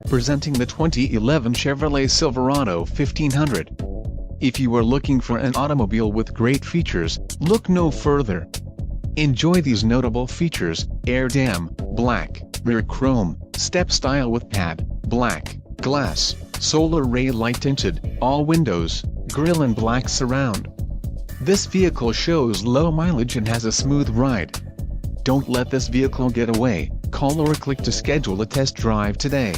Presenting the 2011 Chevrolet Silverado 1500. If you are looking for an automobile with great features, look no further. Enjoy these notable features: air dam, black, rear chrome, step style with pad, black, glass, solar ray light tinted, all windows, grille and black surround. This vehicle shows low mileage and has a smooth ride. Don't let this vehicle get away. Call or click to schedule a test drive today.